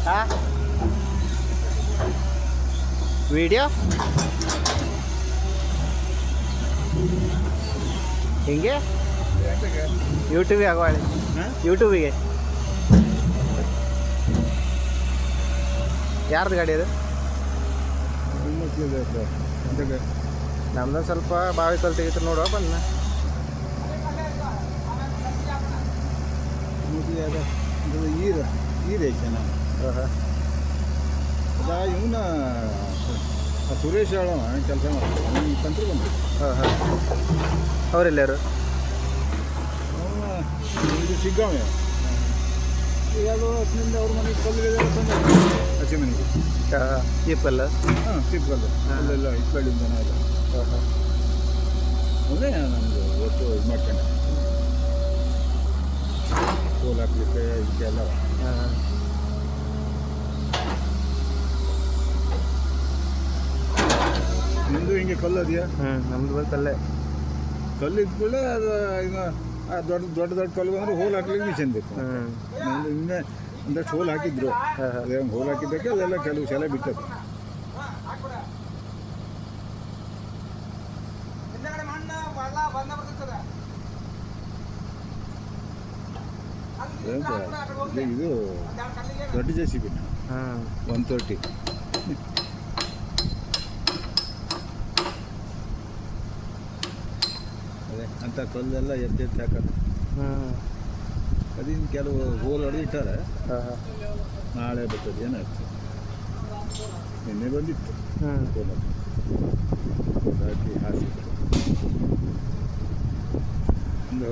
ಹಾಂ ವಿಡಿಯೋ ಹಿಂಗೆ ಯೂಟ್ಯೂಬಿಗೆ ಆಗುವಳಿ ಯೂಟ್ಯೂಬಿಗೆ ಯಾರ್ದು ಗಾಡಿ ಅದು ನಮ್ದು ಸ್ವಲ್ಪ ಬಾವಿ ಕಲ್ ತೆಗಿತು ನೋಡುವ ಬನ್ನ ಇವನ ಸುರೇಶ್ ಹೇಳೋ ಕೆಲಸ ಮಾಡ್ತಾರೆ ಕಂತ್ರು ಬಂದು ಹಾಂ ಹಾಂ ಅವರೆಲ್ಲರು ಇದು ಸಿಗ್ಗಾವೆ ಈಗ ಅದು ಹೊತ್ತಿನಿಂದ ಅವ್ರ ಮನೆಗೆ ಕಲ್ಲಿಗೆ ತಂದೆ ಹಚ್ಚಿ ಮನೆಗೆ ಚೀಪಲ್ಲ ಹಾಂ ಸಿಪ್ಪಲ್ಲು ಅಲ್ಲೆಲ್ಲ ಇಟ್ಕೊಂಡಿದ್ದ ಜನ ಎಲ್ಲ ಹಾಂ ಹಾಂ ಅದೇ ನಮ್ಮದು ಒಟ್ಟು ಇದು ಮಾಡ್ಕೊಂಡೆ ಕೋಲ್ ಹಾಕ್ಲಿಕ್ಕೆ ಇದಕ್ಕೆಲ್ಲ ಹಾಂ ನಿಮ್ಮದು ಹಿಂಗೆ ಕಲ್ಲು ಅದೆಯಾ ನಮ್ದು ಬಂತಲ್ಲೇ ಕಲ್ಲು ಇದ್ಕೊಳ್ಳೆ ಅದು ಈಗ ದೊಡ್ಡ ದೊಡ್ಡ ದೊಡ್ಡ ಕಲ್ಲು ಬಂದರೆ ಹೋಲ್ ಹಾಕ್ಲಿಕ್ಕೆ ಮಿಷನ್ ಬೇಕು ನಮ್ಮದು ಹಿಂದೆ ಒಂದಷ್ಟು ಹೋಲ್ ಹಾಕಿದ್ರು ಅದೇ ಹೋಲ್ ಹಾಕಿದ್ದಕ್ಕೆ ಅಲ್ಲೆಲ್ಲ ಕೆಲವು ಸಲ ಬಿಟ್ಟದ್ದು ಇದು ದೊಡ್ಡ JCB 130 ಅದೇ ಅಂಥ ಕಲ್ಲೆಲ್ಲ ಎತ್ತಿ ಹಾಕೋದು ಅದಿನ್ನು ಕೆಲವು ಹೋಲ್ ಹೊಡೆದಿಟ್ಟಾರೆ ನಾಳೆ ಬರ್ತದೆ ಏನಾಗ್ತದೆ ನಿನ್ನೆ ಬಂದಿತ್ತು ಹೋಲ್ ಹಾಕಿ ಹಾಸಿದ್ರು ಒಂದು